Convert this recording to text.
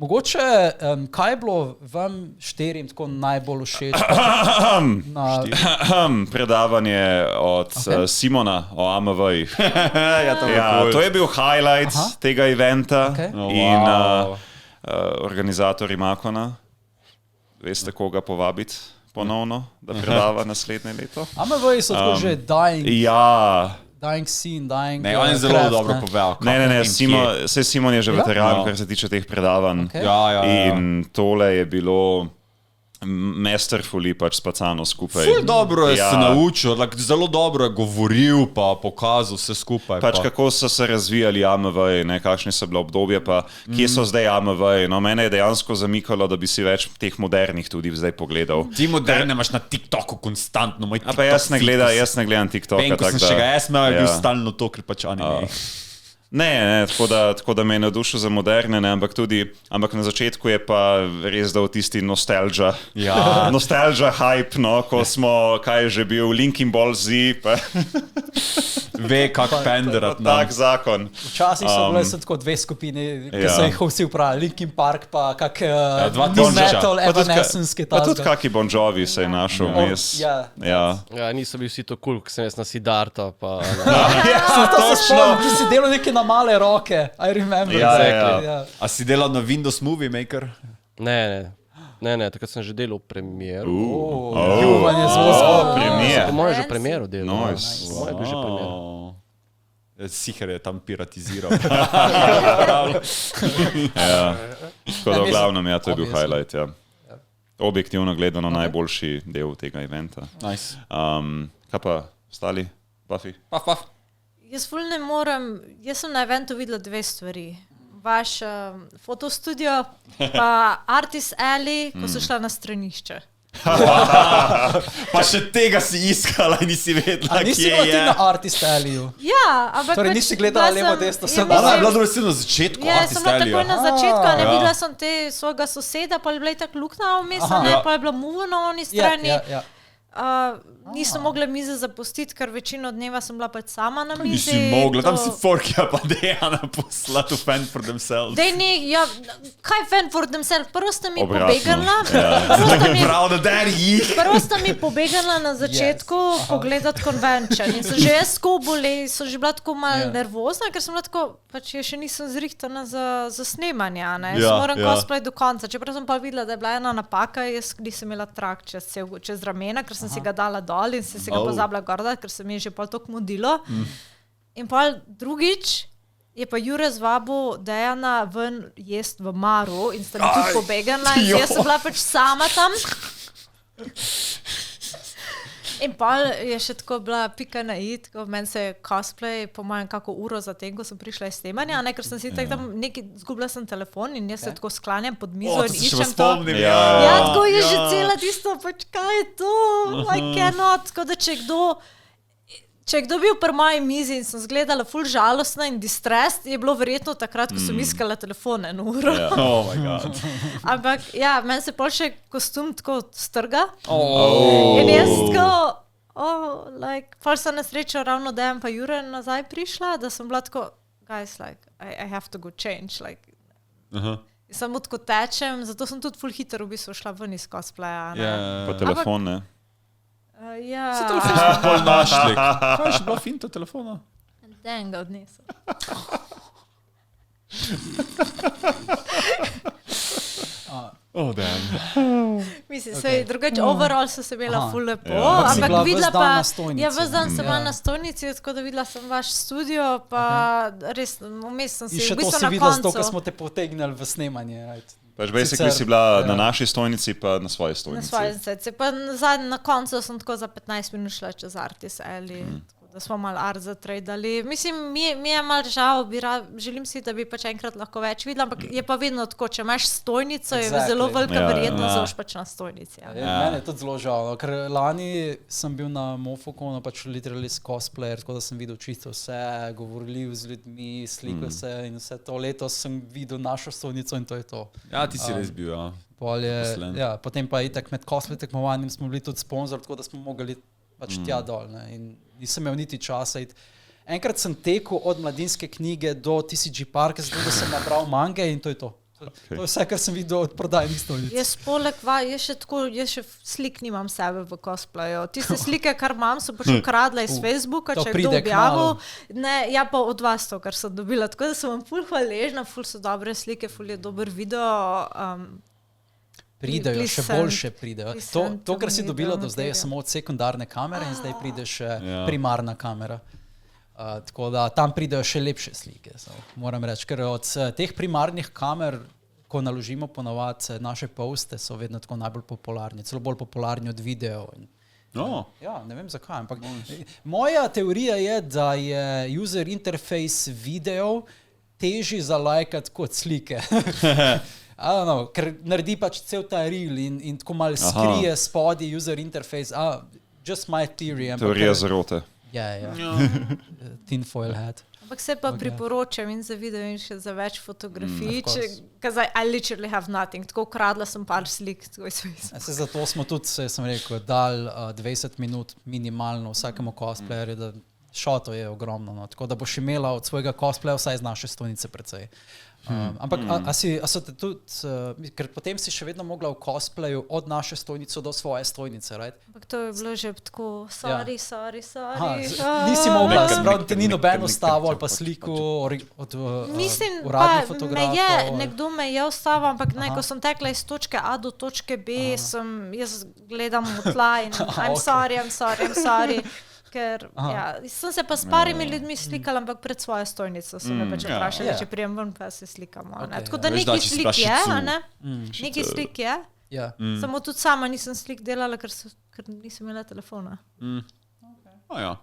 Mogoče, kaj je bilo vam šterim tako najbolj všeč? Predavanje od Simona o AMV-jih. To je bil highlight tega eventa in organizatorji Makona. Veste, koga povabiti ponovno, da predava naslednje leto? AMV-ji so tako že dying scene, dying Ne, on je zelo dobro povedal. Ne, Simon je že veteran, kar se tiče teh predavanj. In tole je bilo masterfully pač spacano skupaj. Ful dobro je se naučil, zelo dobro je govoril, pa pokazal vse skupaj. Pač kako so se razvijali AMV-ji, kakšne so bile obdobje, pa kje so zdaj AMV-ji. No, mene je dejansko zamikalo, da bi si več teh modernih tudi zdaj pogledal. Ti moderne imaš na TikToku konstantno. A pa jaz ne gledam TikToka. Vem, ko sem še ga jaz imel, je bil stalno to, ker pač anime. Ne, tako da me je navdušil za moderne, ampak na začetku je pa res dal tisti nostalgia hype, ko smo, kaj je že bil, Linkin Ball Z, pa ve, kak penderat. Tak zakon. Včasih so bile tako dve skupini, ki so jih vsi upravili, Linkin Park, pa kak Metal, Evanescence, ki pa tudi kaki Bon Jovi se je našel vmes. Niso bili vsi to cool, ko sem jaz na Siddharta, pa... Točno! Ti si delal nekaj na male roke, I remember. A si delal na Windows Movie Maker? Ne, takrat sem že delal v premieru. Juvanje zelo. Premier. Po mojem že premieru delal. Nice. Po mojem bil že premier. Siher je tam piratiziral. Tako da v glavnem, to je bil highlight, Objektivno gledano najboljši del tega eventa. Nice. Kaj pa ostali? Buffy? Paf. Jaz ful ne morem, jaz sem na eventu videla dve stvari. Vaš fotostudio, pa Artist Alley, ko so šla na stranišče. Pa še tega si iskala in nisi vedela, kje je. Nisi bila ti na Artist Alleyju? Ja, ampak... Torej nisi gledala levo desno, sem bila na začetku Artist Alleyju. Ja, sem bila takoj na začetku, a ne videla sem svojega soseda, pa je bila tak luknja vmes, pa je bila muva na oni strani. Nisem mogla mize zapustiti, ker večino dneva sem bila pač sama na mizi. Nisi mogla, tam si Forkija pa Dejana poslala to Fend for Themselves. Kaj Fend for Themselves? Prvo sta mi pobegnila. Prvo sta mi pobegnila na začetku pogledati convention. In so že jaz skoboli, so že bila tako malo nervozna, ker sem bila tako, pač še nisem zrihtana za snemanje. Jaz moram cosplay do konca. Čeprav sem pa videla, da je bila ena napaka, jaz nisem imela trak čez ramena, ker sem si ga dala dol in sem si ga pozabila gor dati, ker se mi je že pol toliko mudilo. In pol drugič je pa Jure zvabil Dejana ven jest v Maru in sta mi tudi pobegnila in jaz sem bila pač sama tam. In pol je še tako bila pika na i, tako meni se je cosplay po mojem kako uro zatem, ko sem prišla iz snemanja, ker sem si tam zgubila sem telefon in jaz se tako sklanjam pod mizo in iščem to. Tako je že cela tisto, pač kaj je to? I cannot. Tako da če je kdo bil pri moji mizi in sem zgledala ful žalostna in distressed, je bilo verjetno takrat, ko sem iskala telefon eno uro. Oh my god. Ampak meni se pol še kostum tako strga. In jaz tako, pol sem na srečo ravno Dejan pa Jure nazaj prišla, da sem bila tako, guys, I have to go change, samo tako tečem, zato sem tudi ful hitro v bistvu šla ven iz cosplaya. Pa telefon, ne? Se telefon smo bolj našli. Kaj je še bila finta telefona? Den ga odnesel. Mislim, drugače overall so se bila ful lepo, ampak videla pa, ves dan sem bila na stojnici, tako da videla sem vaš studio, pa res, vmes sem si v bistvu na koncu. In še to si videla zato, ker smo te potegnili v snemanje, Pač basically si bila na naši stojnici pa na svoji stojnici. Na svoji stojnici. Pa na koncu sem tako za 15 minut šla čez Artist Alley, da smo malo art zatradali. Mislim, mi je malo žal, želim si, da bi pač enkrat lahko več videla, ampak je pa vedno tako, če imaš stojnico, je zelo velika verjetnost, da boš pač na stojnici. Mene je tudi zelo žal, ker lani sem bil na Mofokonu, pač literally cosplayer, tako da sem videl čisto vse, govoril z ljudmi, slikal se in vse to. Letos sem videl našo stojnico in to je to. Ja, ti si res bil, Potem pa itak med cosplay tekmovanjem smo bili tudi sponzor, tako da smo mogli pač tja dol. In nisem imel niti časa. Enkrat sem tekel od Mladinske knjige do TCG Parka, zato da sem nabral mange in to je to. To je vse, kar sem videl od prodajnih stolnic. Jaz jaz še slik nimam sebe v cosplayu. Tiste slike, kar imam, so pač ukradla iz Facebooka, To če je kdo pride objavil. kmalu. Ne, ja pa od vas to, kar sem dobila. Tako da sem vam ful hvaležna, ful so dobre slike, ful je dober video. Pridejo, Please še send- boljše pridejo. please To, send to kar to si me dobila the do zdaj, je material. samo od sekundarne kamere in zdaj pride še Ja. primarna kamera. Tako da tam pridejo še lepše slike. Moram reči, ker od teh primarnih kamer, ko naložimo ponavadi naše poste, so vedno tako najbolj popularni, celo bolj popularni od videov. No. Ja, ne vem zakaj, ampak moja teorija je, da je user interface videov težji za lajkati kot slike. Ker naredi pač cel ta reel in tako malo skrije spodaj user interface. Just my theory. Teorija zarote. Ja. Tinfoil hat. Ampak se pa priporočam in za video in še za več fotografij, because I literally have nothing. Tako ukradla sem par slik. Zato smo tudi, sem rekel, dal 20 minut minimalno vsakemu cosplayerju, da šoto je ogromno. No. Tako da boš imela od svojega cosplaya vsaj z naše stojnice precej. Ampak a so te tudi, ker potem si še vedno mogla v cosplayu od naše stojnice do svoje stojnice, right? Ampak to je bilo že tako, sorry. Nisi mogla, sprav, te ni noben ustavil ali pa sliku od Mislim, uradnih pa fotografov. nekdo me je ustavil, ampak ko sem tekla iz točke A do točke B, jaz gledam v tla in I'm sorry. Ker sem se pa s parimi ljudmi slikala, ampak pred svojo stojnico so me pač vprašali, če prijem ven, pa se slikamo. Tako da Veš, nekaj če si slik bila je, šicu. a ne? Nekaj slik je. Ja. Samo tudi sama nisem slik delala, ker nisem imela telefona. Ja.